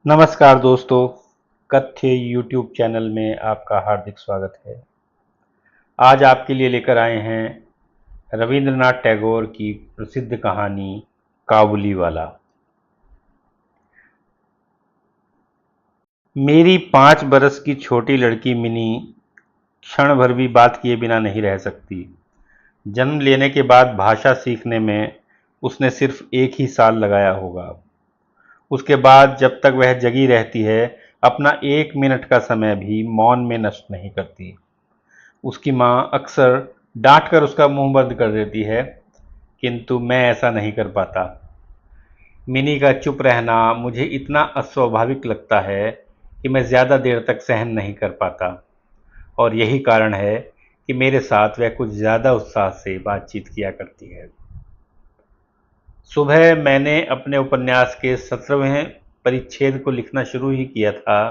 नमस्कार दोस्तों, कथ्य यूट्यूब चैनल में आपका हार्दिक स्वागत है। आज आपके लिए लेकर आए हैं रवींद्रनाथ टैगोर की प्रसिद्ध कहानी काबुलीवाला। मेरी 5 बरस की छोटी लड़की मिनी क्षण भर भी बात किए बिना नहीं रह सकती। जन्म लेने के बाद भाषा सीखने में उसने सिर्फ 1 ही साल लगाया होगा। उसके बाद जब तक वह जगी रहती है, अपना 1 मिनट का समय भी मौन में नष्ट नहीं करती। उसकी माँ अक्सर डांटकर उसका मुंह बंद कर देती है, किंतु मैं ऐसा नहीं कर पाता। मिनी का चुप रहना मुझे इतना अस्वाभाविक लगता है कि मैं ज़्यादा देर तक सहन नहीं कर पाता, और यही कारण है कि मेरे साथ वह कुछ ज़्यादा उत्साह से बातचीत किया करती है। सुबह मैंने अपने उपन्यास के 17वें परिच्छेद को लिखना शुरू ही किया था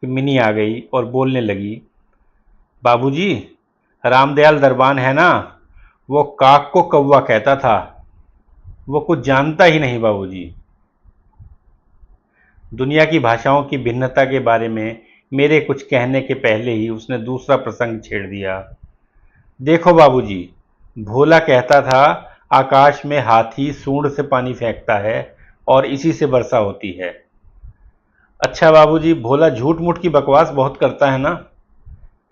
कि मिनी आ गई और बोलने लगी। बाबूजी, रामदयाल दरबान है ना, वो काक को कौवा कहता था। वो कुछ जानता ही नहीं बाबूजी। दुनिया की भाषाओं की भिन्नता के बारे में मेरे कुछ कहने के पहले ही उसने दूसरा प्रसंग छेड़ दिया। देखो बाबूजी, भोला कहता था आकाश में हाथी सूंड से पानी फेंकता है और इसी से वर्षा होती है। अच्छा बाबूजी, भोला झूठ मूठ की बकवास बहुत करता है ना,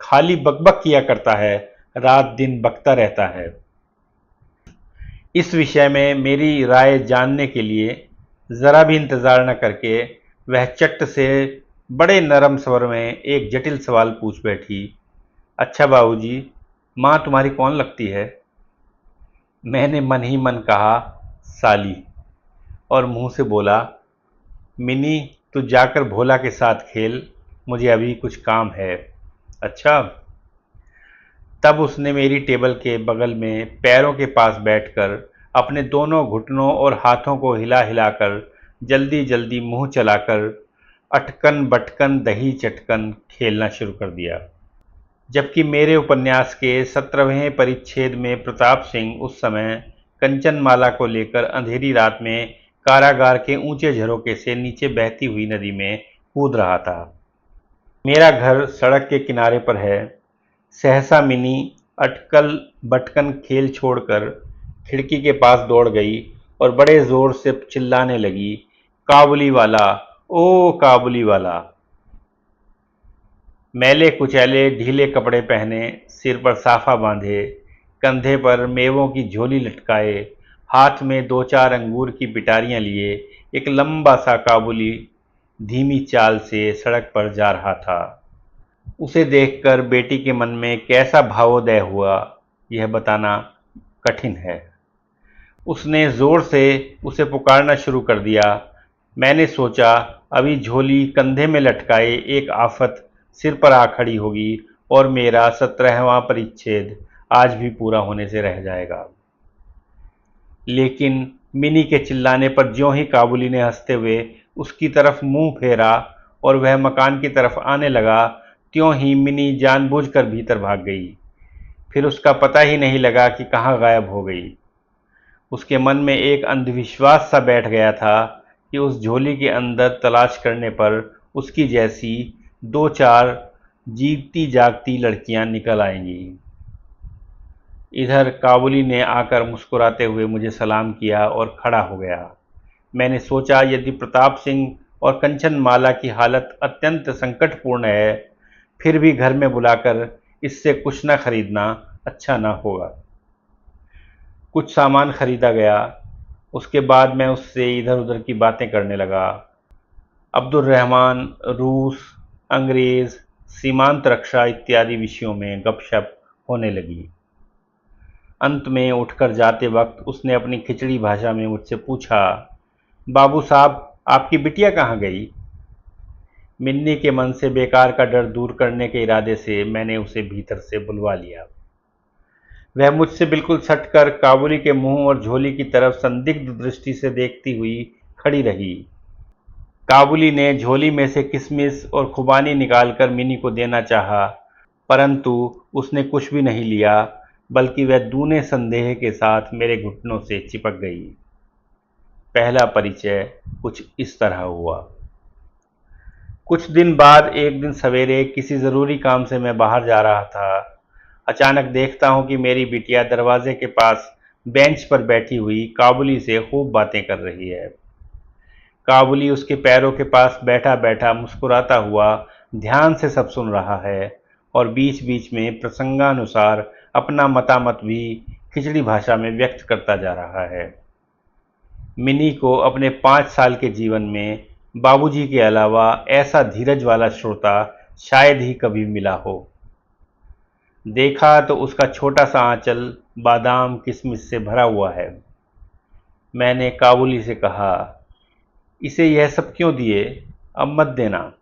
खाली बकबक किया करता है, रात दिन बकता रहता है। इस विषय में मेरी राय जानने के लिए ज़रा भी इंतज़ार न करके वह चट से बड़े नरम स्वर में एक जटिल सवाल पूछ बैठी। अच्छा बाबूजी, माँ तुम्हारी कौन लगती है? मैंने मन ही मन कहा, साली, और मुंह से बोला, मिनी, तू जाकर भोला के साथ खेल, मुझे अभी कुछ काम है। अच्छा। तब उसने मेरी टेबल के बगल में पैरों के पास बैठकर अपने दोनों घुटनों और हाथों को हिला हिलाकर जल्दी जल्दी मुंह चलाकर अटकन बटकन दही चटकन खेलना शुरू कर दिया। जबकि मेरे उपन्यास के 17वें परिच्छेद में प्रताप सिंह उस समय कंचनमाला को लेकर अंधेरी रात में कारागार के ऊंचे झरोके से नीचे बहती हुई नदी में कूद रहा था। मेरा घर सड़क के किनारे पर है। सहसा मिनी अटकल बटकन खेल छोड़कर खिड़की के पास दौड़ गई और बड़े जोर से चिल्लाने लगी, काबुली वाला, ओ काबुली वाला। मैले कुचैले ढीले कपड़े पहने, सिर पर साफा बांधे, कंधे पर मेवों की झोली लटकाए, हाथ में 2-4 अंगूर की पिटारियां लिए एक लंबा सा काबुली धीमी चाल से सड़क पर जा रहा था। उसे देखकर बेटी के मन में कैसा भावोदय हुआ, यह बताना कठिन है। उसने जोर से उसे पुकारना शुरू कर दिया। मैंने सोचा अभी झोली कंधे में लटकाए एक आफत सिर पर आ खड़ी होगी और मेरा 17वां परिच्छेद आज भी पूरा होने से रह जाएगा। लेकिन मिनी के चिल्लाने पर ज्यों ही काबुली ने हंसते हुए उसकी तरफ मुंह फेरा और वह मकान की तरफ आने लगा, त्यों ही मिनी जानबूझकर भीतर भाग गई। फिर उसका पता ही नहीं लगा कि कहाँ गायब हो गई। उसके मन में एक अंधविश्वास सा बैठ गया था कि उस झोली के अंदर तलाश करने पर उसकी जैसी 2-4 जीती जागती लड़कियां निकल आएंगी। इधर काबुली ने आकर मुस्कुराते हुए मुझे सलाम किया और खड़ा हो गया। मैंने सोचा यदि प्रताप सिंह और कंचनमाला की हालत अत्यंत संकटपूर्ण है, फिर भी घर में बुलाकर इससे कुछ न खरीदना अच्छा न होगा। कुछ सामान खरीदा गया। उसके बाद मैं उससे इधर उधर की बातें करने लगा। अब्दुल रहमान, रूस, अंग्रेज, सीमांत रक्षा इत्यादि विषयों में गपशप होने लगी। अंत में उठकर जाते वक्त उसने अपनी खिचड़ी भाषा में मुझसे पूछा, बाबू साहब, आपकी बिटिया कहाँ गई? मिन्नी के मन से बेकार का डर दूर करने के इरादे से मैंने उसे भीतर से बुलवा लिया। वह मुझसे बिल्कुल सटकर काबुली के मुंह और झोली की तरफ संदिग्ध दृष्टि से देखती हुई खड़ी रही। काबुली ने झोली में से किशमिश और खुबानी निकालकर मिनी को देना चाहा, परंतु उसने कुछ भी नहीं लिया, बल्कि वह दूने संदेह के साथ मेरे घुटनों से चिपक गई। पहला परिचय कुछ इस तरह हुआ। कुछ दिन बाद एक दिन सवेरे किसी ज़रूरी काम से मैं बाहर जा रहा था। अचानक देखता हूँ कि मेरी बिटिया दरवाजे के पास बेंच पर बैठी हुई काबुली से खूब बातें कर रही है। काबुली उसके पैरों के पास बैठा बैठा मुस्कुराता हुआ ध्यान से सब सुन रहा है और बीच बीच में प्रसंगानुसार अपना मतामत भी खिचड़ी भाषा में व्यक्त करता जा रहा है। मिनी को अपने 5 साल के जीवन में बाबूजी के अलावा ऐसा धीरज वाला श्रोता शायद ही कभी मिला हो। देखा तो उसका छोटा सा आंचल बादाम किशमिश से भरा हुआ है। मैंने काबुली से कहा, इसे यह सब क्यों दिए, अब मत देना।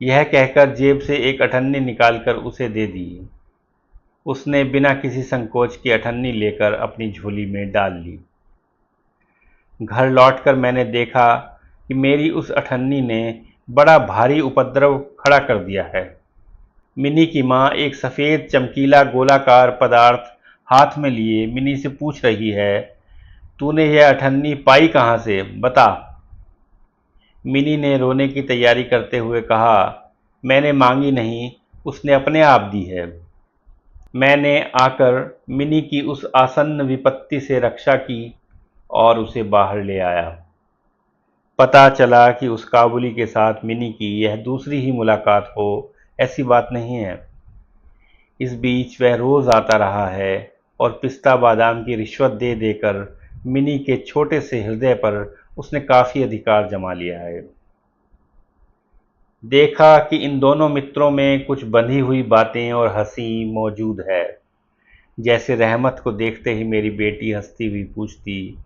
यह कहकर जेब से एक अठन्नी निकालकर उसे दे दी। उसने बिना किसी संकोच की अठन्नी लेकर अपनी झोली में डाल ली। घर लौटकर मैंने देखा कि मेरी उस अठन्नी ने बड़ा भारी उपद्रव खड़ा कर दिया है। मिनी की माँ एक सफ़ेद चमकीला गोलाकार पदार्थ हाथ में लिए मिनी से पूछ रही है, तूने यह अठन्नी पाई कहाँ से, बता। मिनी ने रोने की तैयारी करते हुए कहा, मैंने मांगी नहीं, उसने अपने आप दी है। मैंने आकर मिनी की उस आसन्न विपत्ति से रक्षा की और उसे बाहर ले आया। पता चला कि उस काबुली के साथ मिनी की यह दूसरी ही मुलाकात हो, ऐसी बात नहीं है। इस बीच वह रोज आता रहा है और पिस्ता बादाम की रिश्वत दे देकर मिनी के छोटे से हृदय पर उसने काफी अधिकार जमा लिया है। देखा कि इन दोनों मित्रों में कुछ बंधी हुई बातें और हंसी मौजूद है। जैसे रहमत को देखते ही मेरी बेटी हंसती हुई पूछती,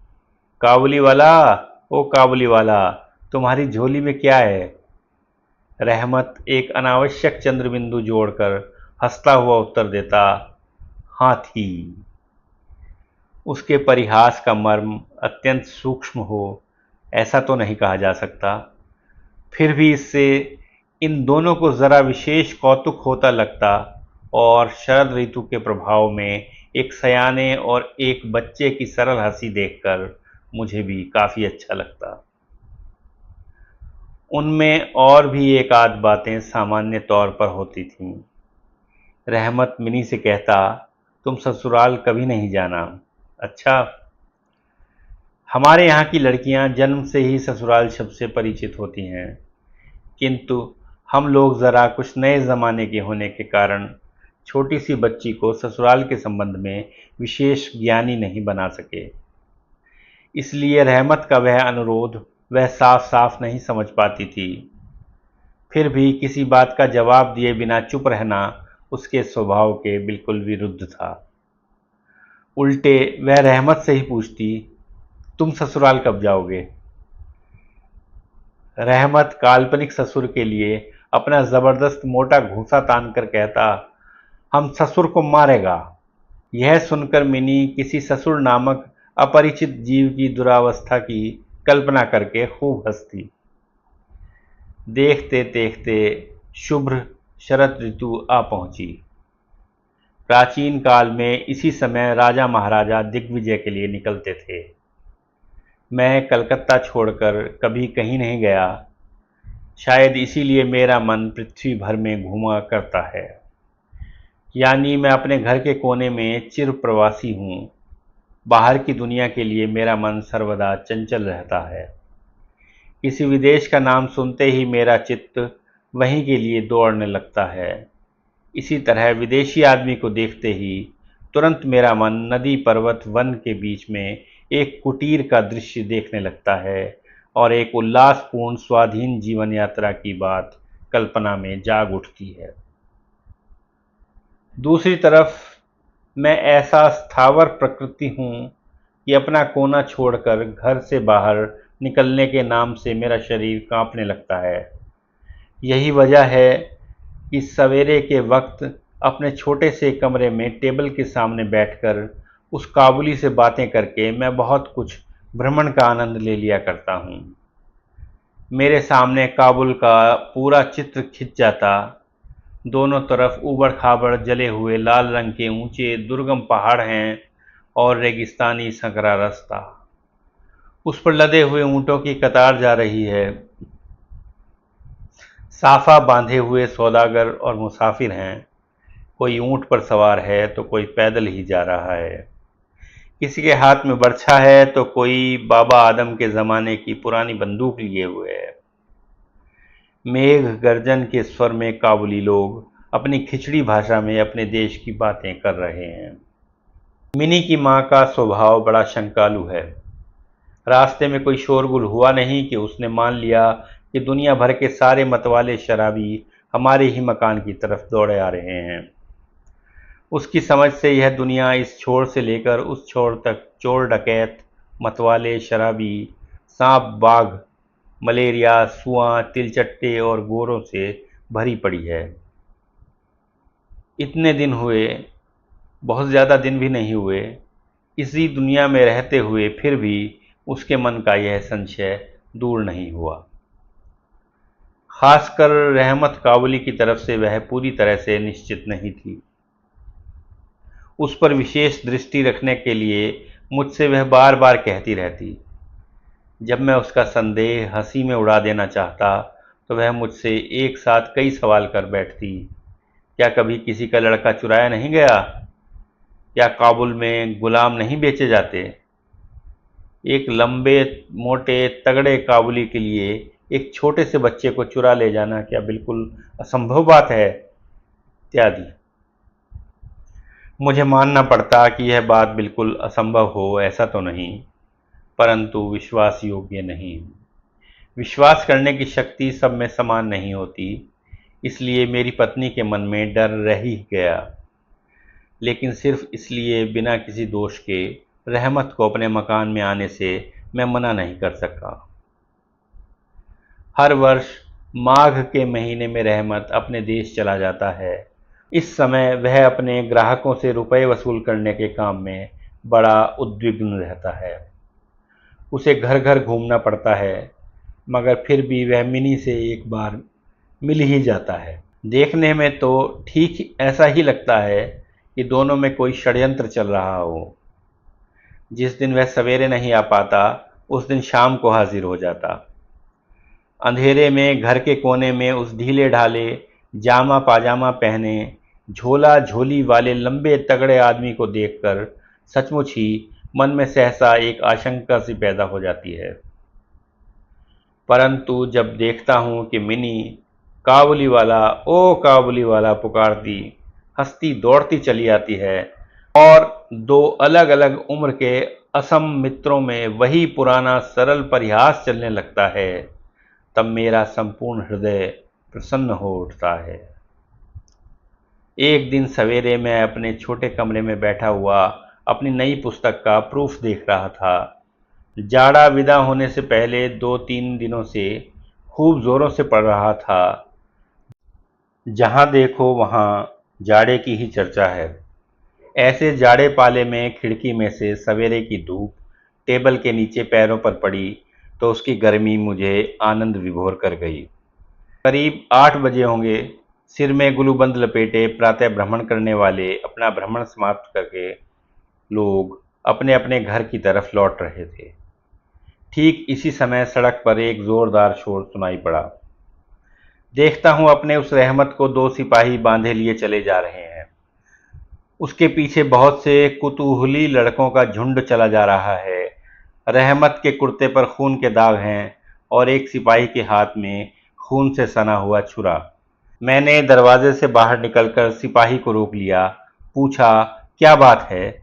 काबुली वाला, ओ काबुली वाला, तुम्हारी झोली में क्या है। रहमत एक अनावश्यक चंद्रबिंदु जोड़कर हंसता हुआ उत्तर देता, हाथी। उसके परिहास का मर्म अत्यंत सूक्ष्म हो, ऐसा तो नहीं कहा जा सकता, फिर भी इससे इन दोनों को जरा विशेष कौतुक होता लगता और शरद ऋतु के प्रभाव में एक सयाने और एक बच्चे की सरल हंसी देखकर मुझे भी काफी अच्छा लगता। उनमें और भी एक आध बातें सामान्य तौर पर होती थीं। रहमत मिनी से कहता, तुम ससुराल कभी नहीं जाना। अच्छा। हमारे यहाँ की लड़कियाँ जन्म से ही ससुराल शब्द से परिचित होती हैं, किंतु हम लोग ज़रा कुछ नए ज़माने के होने के कारण छोटी सी बच्ची को ससुराल के संबंध में विशेष ज्ञानी नहीं बना सके। इसलिए रहमत का वह अनुरोध वह साफ साफ नहीं समझ पाती थी। फिर भी किसी बात का जवाब दिए बिना चुप रहना उसके स्वभाव के बिल्कुल विरुद्ध था। उल्टे वह रहमत से ही पूछती, तुम ससुराल कब जाओगे। रहमत काल्पनिक ससुर के लिए अपना जबरदस्त मोटा घूंसा तानकर कहता, हम ससुर को मारेगा। यह सुनकर मिनी किसी ससुर नामक अपरिचित जीव की दुरावस्था की कल्पना करके खूब हंसती। देखते देखते शुभ्र शरद ऋतु आ पहुंची। प्राचीन काल में इसी समय राजा महाराजा दिग्विजय के लिए निकलते थे। मैं कलकत्ता छोड़कर कभी कहीं नहीं गया, शायद इसीलिए मेरा मन पृथ्वी भर में घूमा करता है। यानी मैं अपने घर के कोने में चिर प्रवासी हूँ। बाहर की दुनिया के लिए मेरा मन सर्वदा चंचल रहता है। किसी विदेश का नाम सुनते ही मेरा चित्त वहीं के लिए दौड़ने लगता है। इसी तरह विदेशी आदमी को देखते ही तुरंत मेरा मन नदी पर्वत वन के बीच में एक कुटीर का दृश्य देखने लगता है और एक उल्लासपूर्ण स्वाधीन जीवन यात्रा की बात कल्पना में जाग उठती है। दूसरी तरफ मैं ऐसा स्थावर प्रकृति हूँ कि अपना कोना छोड़कर घर से बाहर निकलने के नाम से मेरा शरीर कांपने लगता है। यही वजह है कि सवेरे के वक्त अपने छोटे से कमरे में टेबल के सामने बैठकर उस काबुली से बातें करके मैं बहुत कुछ भ्रमण का आनंद ले लिया करता हूँ। मेरे सामने काबुल का पूरा चित्र खिंच जाता। दोनों तरफ ऊबड़ खाबड़ जले हुए लाल रंग के ऊंचे दुर्गम पहाड़ हैं और रेगिस्तानी संकरा रास्ता। उस पर लदे हुए ऊंटों की कतार जा रही है। साफा बांधे हुए सौदागर और मुसाफिर हैं। कोई ऊंट पर सवार है तो कोई पैदल ही जा रहा है। किसी के हाथ में बर्छा है तो कोई बाबा आदम के जमाने की पुरानी बंदूक लिए हुए है। मेघ गर्जन के स्वर में काबुली लोग अपनी खिचड़ी भाषा में अपने देश की बातें कर रहे हैं। मिनी की माँ का स्वभाव बड़ा शंकालु है। रास्ते में कोई शोरगुल हुआ नहीं कि उसने मान लिया कि दुनिया भर के सारे मतवाले शराबी हमारे ही मकान की तरफ दौड़े आ रहे हैं। उसकी समझ से यह दुनिया इस छोर से लेकर उस छोर तक चोर डकैत, मतवाले, शराबी, सांप बाघ, मलेरिया, सुआं, तिलचट्टे और गोरों से भरी पड़ी है। इतने दिन हुए, बहुत ज़्यादा दिन भी नहीं हुए, इसी दुनिया में रहते हुए फिर भी उसके मन का यह संशय दूर नहीं हुआ। खासकर रहमत काबुली की तरफ से वह पूरी तरह से निश्चित नहीं थी। उस पर विशेष दृष्टि रखने के लिए मुझसे वह बार बार कहती रहती। जब मैं उसका संदेह हंसी में उड़ा देना चाहता तो वह मुझसे एक साथ कई सवाल कर बैठती। क्या कभी किसी का लड़का चुराया नहीं गया? क्या काबुल में गुलाम नहीं बेचे जाते? एक लंबे मोटे तगड़े काबुली के लिए एक छोटे से बच्चे को चुरा ले जाना क्या बिल्कुल असंभव बात है? इत्यादि। मुझे मानना पड़ता कि यह बात बिल्कुल असंभव हो ऐसा तो नहीं, परंतु विश्वास योग्य नहीं। विश्वास करने की शक्ति सब में समान नहीं होती, इसलिए मेरी पत्नी के मन में डर रह ही गया। लेकिन सिर्फ इसलिए बिना किसी दोष के रहमत को अपने मकान में आने से मैं मना नहीं कर सका। हर वर्ष माघ के महीने में रहमत अपने देश चला जाता है। इस समय वह अपने ग्राहकों से रुपए वसूल करने के काम में बड़ा उद्विग्न रहता है। उसे घर घर घूमना पड़ता है, मगर फिर भी वह मिनी से एक बार मिल ही जाता है। देखने में तो ठीक ऐसा ही लगता है कि दोनों में कोई षड्यंत्र चल रहा हो। जिस दिन वह सवेरे नहीं आ पाता उस दिन शाम को हाजिर हो जाता। अंधेरे में घर के कोने में उस ढीले ढाले जामा पाजामा पहने झोला झोली वाले लंबे तगड़े आदमी को देखकर सचमुच ही मन में सहसा एक आशंका सी पैदा हो जाती है। परंतु जब देखता हूँ कि मिनी काबुली वाला, ओ काबुली वाला पुकारती हंसती दौड़ती चली आती है और दो अलग अलग उम्र के असम मित्रों में वही पुराना सरल परिहास चलने लगता है, तब मेरा संपूर्ण हृदय प्रसन्न हो उठता है। एक दिन सवेरे मैं अपने छोटे कमरे में बैठा हुआ अपनी नई पुस्तक का प्रूफ देख रहा था। जाड़ा विदा होने से पहले 2-3 दिनों से खूब जोरों से पड़ रहा था। जहाँ देखो वहाँ जाड़े की ही चर्चा है। ऐसे जाड़े पाले में खिड़की में से सवेरे की धूप टेबल के नीचे पैरों पर पड़ी तो उसकी गर्मी मुझे आनंद विभोर कर गई। करीब 8 बजे होंगे। सिर में गुलूबंद लपेटे प्रातः भ्रमण करने वाले अपना भ्रमण समाप्त करके लोग अपने अपने घर की तरफ लौट रहे थे। ठीक इसी समय सड़क पर एक जोरदार शोर सुनाई पड़ा। देखता हूँ अपने उस रहमत को 2 सिपाही बांधे लिए चले जा रहे हैं। उसके पीछे बहुत से कुतूहली लड़कों का झुंड चला जा रहा है। रहमत के कुर्ते पर खून के दाग हैं और एक सिपाही के हाथ में खून से सना हुआ छुरा। मैंने दरवाजे से बाहर निकलकर सिपाही को रोक लिया। पूछा, क्या बात है?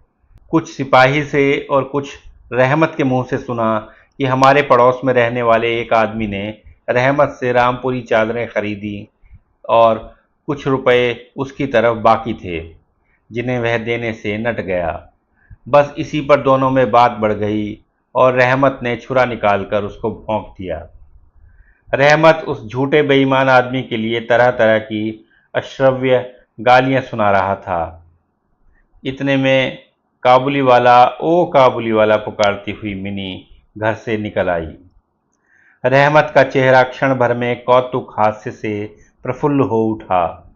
कुछ सिपाही से और कुछ रहमत के मुंह से सुना कि हमारे पड़ोस में रहने वाले एक आदमी ने रहमत से रामपुरी चादरें खरीदी और कुछ रुपए उसकी तरफ बाकी थे, जिन्हें वह देने से नट गया। बस इसी पर दोनों में बात बढ़ गई और रहमत ने छुरा निकालकर उसको भोंक दिया। रहमत उस झूठे बेईमान आदमी के लिए तरह तरह की अश्रव्य गालियां सुना रहा था। इतने में काबुली वाला, ओ काबुली वाला पुकारती हुई मिनी घर से निकल आई। रहमत का चेहरा क्षण भर में कौतुक हास्य से प्रफुल्ल हो उठा।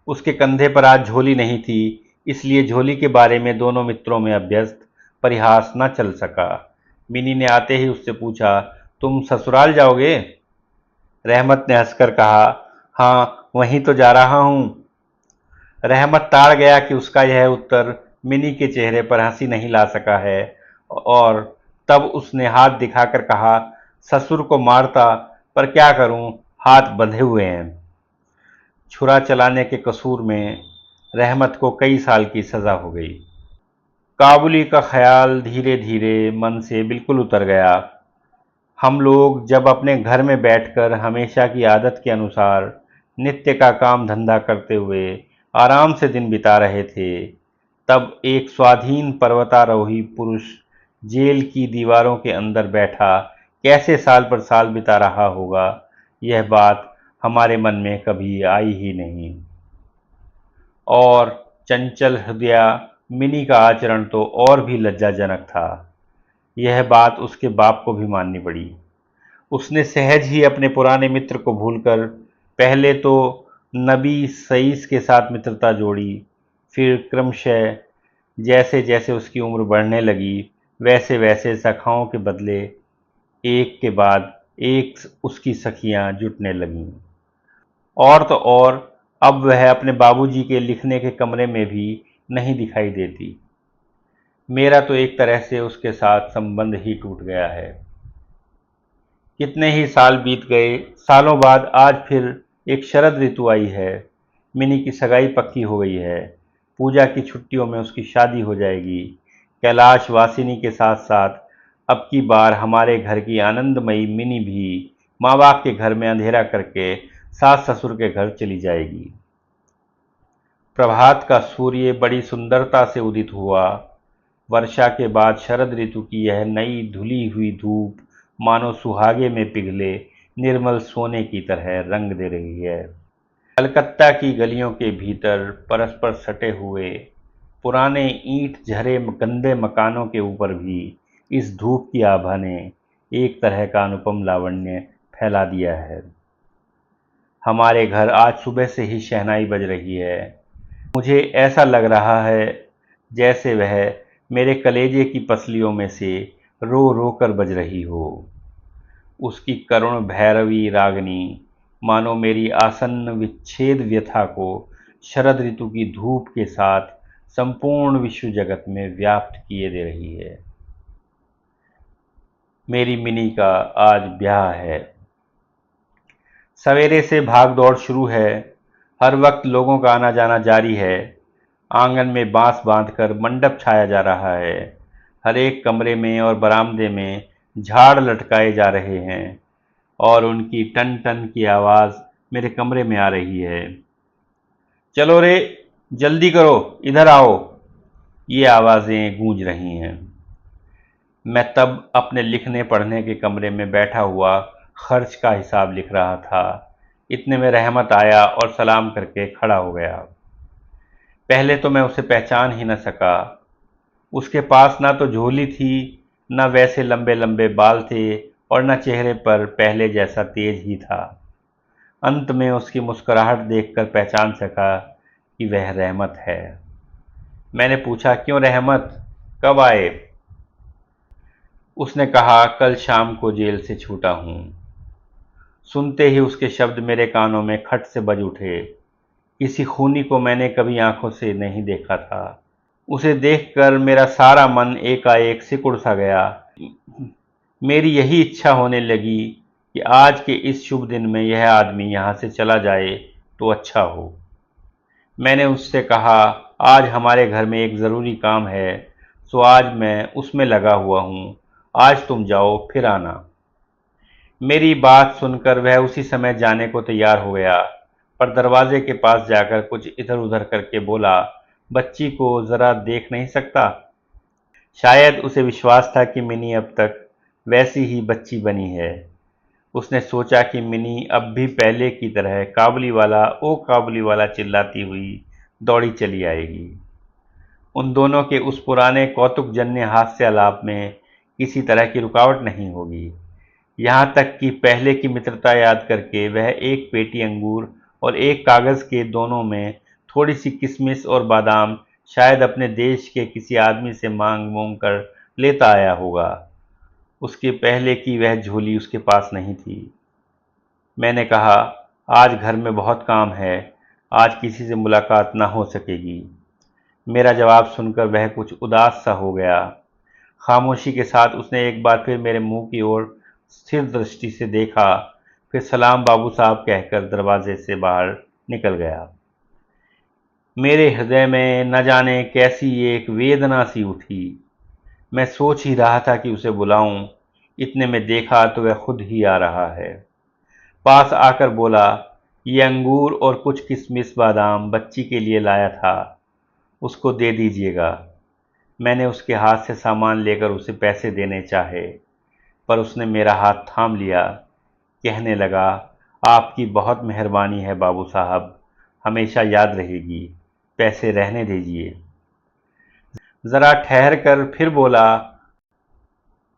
उसके कंधे पर आज झोली नहीं थी, इसलिए झोली के बारे में दोनों मित्रों में अभ्यस्त परिहास न चल सका। मिनी ने आते ही उससे पूछा, तुम ससुराल जाओगे? रहमत ने हंसकर कहा, हाँ, वहीं तो जा रहा हूँ। रहमत ताड़ गया कि उसका यह उत्तर मिनी के चेहरे पर हंसी नहीं ला सका है, और तब उसने हाथ दिखाकर कहा, ससुर को मारता, पर क्या करूं, हाथ बंधे हुए हैं। छुरा चलाने के कसूर में रहमत को कई साल की सजा हो गई। काबुली का ख्याल धीरे धीरे मन से बिल्कुल उतर गया। हम लोग जब अपने घर में बैठकर हमेशा की आदत के अनुसार नित्य का काम धंधा करते हुए आराम से दिन बिता रहे थे, तब एक स्वाधीन पर्वतारोही पुरुष जेल की दीवारों के अंदर बैठा कैसे साल पर साल बिता रहा होगा, यह बात हमारे मन में कभी आई ही नहीं। और चंचल हृदया मिनी का आचरण तो और भी लज्जाजनक था। यह बात उसके बाप को भी माननी पड़ी। उसने सहज ही अपने पुराने मित्र को भूलकर पहले तो नबी सईस के साथ मित्रता जोड़ी, फिर क्रमशः जैसे जैसे उसकी उम्र बढ़ने लगी, वैसे वैसे सखाओं के बदले एक के बाद एक उसकी सखियां जुटने लगीं। और तो और, अब वह अपने बाबूजी के लिखने के कमरे में भी नहीं दिखाई देती। मेरा तो एक तरह से उसके साथ संबंध ही टूट गया है। कितने ही साल बीत गए, सालों बाद आज फिर एक शरद ऋतु आई है। मिनी की सगाई पक्की हो गई है। पूजा की छुट्टियों में उसकी शादी हो जाएगी। कैलाश वासिनी के साथ साथ अब की बार हमारे घर की आनंदमयी मिनी भी माँ बाप के घर में अंधेरा करके सास ससुर के घर चली जाएगी। प्रभात का सूर्य बड़ी सुंदरता से उदित हुआ। वर्षा के बाद शरद ऋतु की यह नई धुली हुई धूप मानो सुहागे में पिघले निर्मल सोने की तरह रंग दे रही है। कलकत्ता की गलियों के भीतर परस्पर सटे हुए पुराने ईंट झरे गंदे मकानों के ऊपर भी इस धूप की आभा ने एक तरह का अनुपम लावण्य फैला दिया है। हमारे घर आज सुबह से ही शहनाई बज रही है। मुझे ऐसा लग रहा है जैसे वह मेरे कलेजे की पसलियों में से रो रो कर बज रही हो। उसकी करुण भैरवी रागनी मानो मेरी आसन्न विच्छेद व्यथा को शरद ऋतु की धूप के साथ संपूर्ण विश्व जगत में व्याप्त किए दे रही है। मेरी मिनी का आज ब्याह है। सवेरे से भाग दौड़ शुरू है। हर वक्त लोगों का आना जाना जारी है। आंगन में बांस बांधकर मंडप छाया जा रहा है। हर एक कमरे में और बरामदे में झाड़ लटकाए जा रहे हैं, और उनकी टन टन की आवाज़ मेरे कमरे में आ रही है। चलो रे, जल्दी करो, इधर आओ, ये आवाज़ें गूंज रही हैं। मैं तब अपने लिखने पढ़ने के कमरे में बैठा हुआ खर्च का हिसाब लिख रहा था। इतने में रहमत आया और सलाम करके खड़ा हो गया। पहले तो मैं उसे पहचान ही न सका। उसके पास ना तो झोली थी, न वैसे लंबे लंबे बाल थे, और न चेहरे पर पहले जैसा तेज ही था। अंत में उसकी मुस्कुराहट देखकर पहचान सका कि वह रहमत है। मैंने पूछा, क्यों रहमत, कब आए? उसने कहा, कल शाम को जेल से छूटा हूँ। सुनते ही उसके शब्द मेरे कानों में खट से बज उठे। किसी खूनी को मैंने कभी आंखों से नहीं देखा था। उसे देखकर मेरा सारा मन एकाएक सिकुड़ सा गया। मेरी यही इच्छा होने लगी कि आज के इस शुभ दिन में यह आदमी यहाँ से चला जाए तो अच्छा हो। मैंने उससे कहा, आज हमारे घर में एक ज़रूरी काम है, सो आज मैं उसमें लगा हुआ हूँ। आज तुम जाओ, फिर आना। मेरी बात सुनकर वह उसी समय जाने को तैयार हो गया, पर दरवाजे के पास जाकर कुछ इधर उधर करके बोला, बच्ची को ज़रा देख नहीं सकता? शायद उसे विश्वास था कि मिनी अब तक वैसी ही बच्ची बनी है। उसने सोचा कि मिनी अब भी पहले की तरह काबुली वाला ओ काबुली वाला चिल्लाती हुई दौड़ी चली आएगी। उन दोनों के उस पुराने कौतुकजन्य हास्यालाप में किसी तरह की रुकावट नहीं होगी। यहाँ तक कि पहले की मित्रता याद करके वह एक पेटी अंगूर और एक कागज़ के दोनों में थोड़ी सी किशमिश और बादाम शायद अपने देश के किसी आदमी से मांग मूंग कर लेता आया होगा। उसके पहले की वह झोली उसके पास नहीं थी। मैंने कहा, आज घर में बहुत काम है, आज किसी से मुलाकात न हो सकेगी। मेरा जवाब सुनकर वह कुछ उदास सा हो गया। खामोशी के साथ उसने एक बार फिर मेरे मुंह की ओर स्थिर दृष्टि से देखा, फिर सलाम बाबू साहब कहकर दरवाजे से बाहर निकल गया। मेरे हृदय में न जाने कैसी एक वेदना सी उठी। मैं सोच ही रहा था कि उसे बुलाऊं, इतने में देखा तो वह खुद ही आ रहा है। पास आकर बोला, ये अंगूर और कुछ किशमिश बादाम बच्ची के लिए लाया था, उसको दे दीजिएगा। मैंने उसके हाथ से सामान लेकर उसे पैसे देने चाहे, पर उसने मेरा हाथ थाम लिया। कहने लगा, आपकी बहुत मेहरबानी है बाबू साहब, हमेशा याद रहेगी, पैसे रहने दीजिए। ज़रा ठहर कर फिर बोला,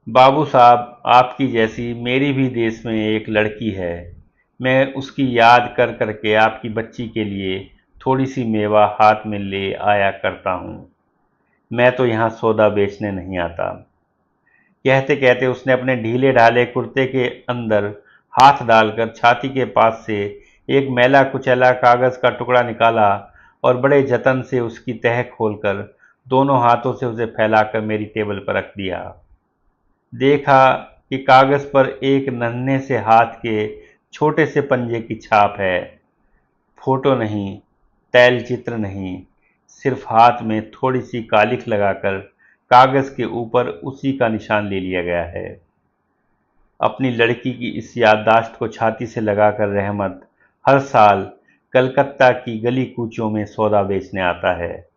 बाबू साहब, आपकी जैसी मेरी भी देश में एक लड़की है। मैं उसकी याद कर करके आपकी बच्ची के लिए थोड़ी सी मेवा हाथ में ले आया करता हूँ। मैं तो यहाँ सौदा बेचने नहीं आता। कहते कहते उसने अपने ढीले ढाले कुर्ते के अंदर हाथ डालकर छाती के पास से एक मैला कुचैला कागज का टुकड़ा निकाला और बड़े जतन से उसकी तह खोलकर दोनों हाथों से उसे फैलाकर मेरी टेबल पर रख दिया। देखा कि कागज पर एक नन्हे से हाथ के छोटे से पंजे की छाप है। फोटो नहीं, तैल चित्र नहीं, सिर्फ हाथ में थोड़ी सी कालिख लगाकर कागज के ऊपर उसी का निशान ले लिया गया है। अपनी लड़की की इस याददाश्त को छाती से लगाकर रहमत हर साल कलकत्ता की गली कूचों में सौदा बेचने आता है,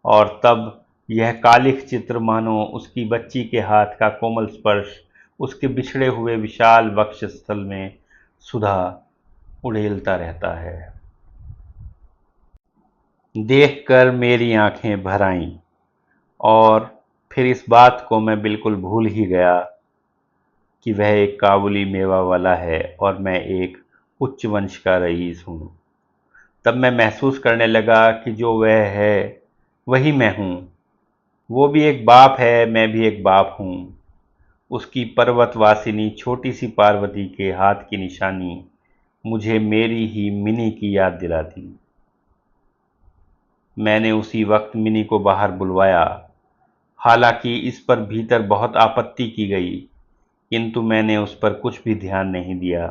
और तब यह कालिख चित्र मानो उसकी बच्ची के हाथ का कोमल स्पर्श उसके बिछड़े हुए विशाल वक्षस्थल में सुधा उड़ेलता रहता है। देखकर मेरी आंखें भर आईं, और फिर इस बात को मैं बिल्कुल भूल ही गया कि वह एक काबुली मेवा वाला है और मैं एक उच्च वंश का रईस हूँ। तब मैं महसूस करने लगा कि जो वह है वही मैं हूँ। वो भी एक बाप है, मैं भी एक बाप हूँ। उसकी पर्वतवासिनी छोटी सी पार्वती के हाथ की निशानी मुझे मेरी ही मिनी की याद दिलाती। मैंने उसी वक्त मिनी को बाहर बुलवाया। हालांकि इस पर भीतर बहुत आपत्ति की गई, किंतु मैंने उस पर कुछ भी ध्यान नहीं दिया।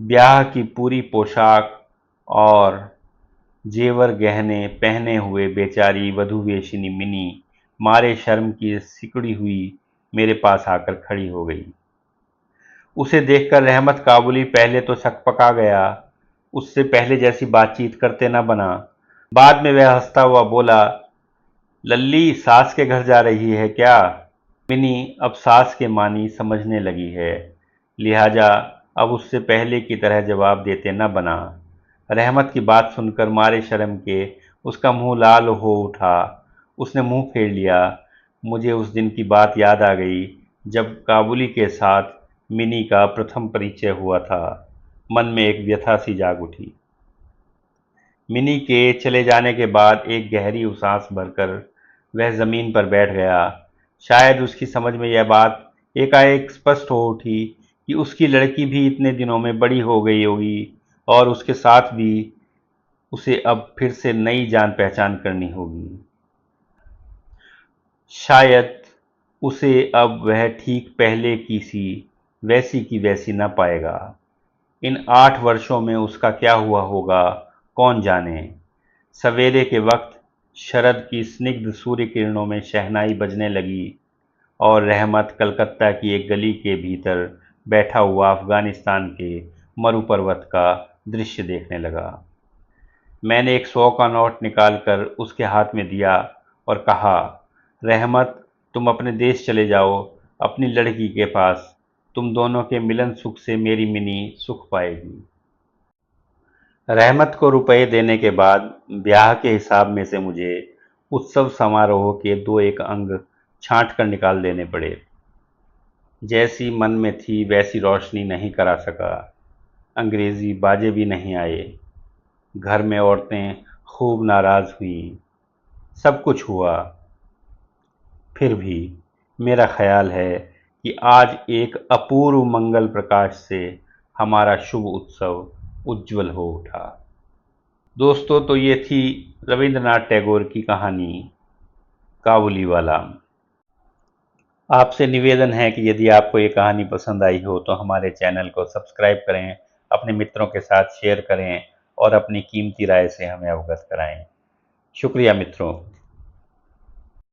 ब्याह की पूरी पोशाक और जेवर गहने पहने हुए बेचारी वधूवेशिनी मिनी मारे शर्म की सिकुड़ी हुई मेरे पास आकर खड़ी हो गई। उसे देखकर रहमत काबुली पहले तो छकपका गया, उससे पहले जैसी बातचीत करते न बना। बाद में वह हंसता हुआ बोला, लल्ली सास के घर जा रही है क्या? मिनी अब सास के मानी समझने लगी है, लिहाजा अब उससे पहले की तरह जवाब देते न बना। रहमत की बात सुनकर मारे शर्म के उसका मुंह लाल हो उठा। उसने मुंह फेर लिया। मुझे उस दिन की बात याद आ गई जब काबुली के साथ मिनी का प्रथम परिचय हुआ था। मन में एक व्यथा सी जाग उठी। मिनी के चले जाने के बाद एक गहरी सांस भरकर वह जमीन पर बैठ गया। शायद उसकी समझ में यह बात एकाएक स्पष्ट हो उठी कि उसकी लड़की भी इतने दिनों में बड़ी हो गई होगी, और उसके साथ भी उसे अब फिर से नई जान पहचान करनी होगी। शायद उसे अब वह ठीक पहले की वैसी न पाएगा। इन 8 वर्षों में उसका क्या हुआ होगा, कौन जाने। सवेरे के वक्त शरद की स्निग्ध सूर्य किरणों में शहनाई बजने लगी, और रहमत कलकत्ता की एक गली के भीतर बैठा हुआ अफगानिस्तान के मरु पर्वत का दृश्य देखने लगा। मैंने एक 100 का नोट निकालकर उसके हाथ में दिया और कहा, रहमत, तुम अपने देश चले जाओ, अपनी लड़की के पास। तुम दोनों के मिलन सुख से मेरी मिनी सुख पाएगी। रहमत को रुपए देने के बाद ब्याह के हिसाब में से मुझे उत्सव समारोह के 2-1 अंग छांट कर निकाल देने पड़े। जैसी मन में थी वैसी रोशनी नहीं करा सका। अंग्रेजी बाजे भी नहीं आए। घर में औरतें खूब नाराज हुईं। सब कुछ हुआ। फिर भी मेरा ख्याल है कि आज एक अपूर्व मंगल प्रकाश से हमारा शुभ उत्सव उज्जवल हो उठा। दोस्तों, तो ये थी रविंद्रनाथ टैगोर की कहानी काबुलीवाला। आपसे निवेदन है कि यदि आपको ये कहानी पसंद आई हो तो हमारे चैनल को सब्सक्राइब करें, अपने मित्रों के साथ शेयर करें और अपनी कीमती राय से हमें अवगत कराएं। शुक्रिया मित्रों।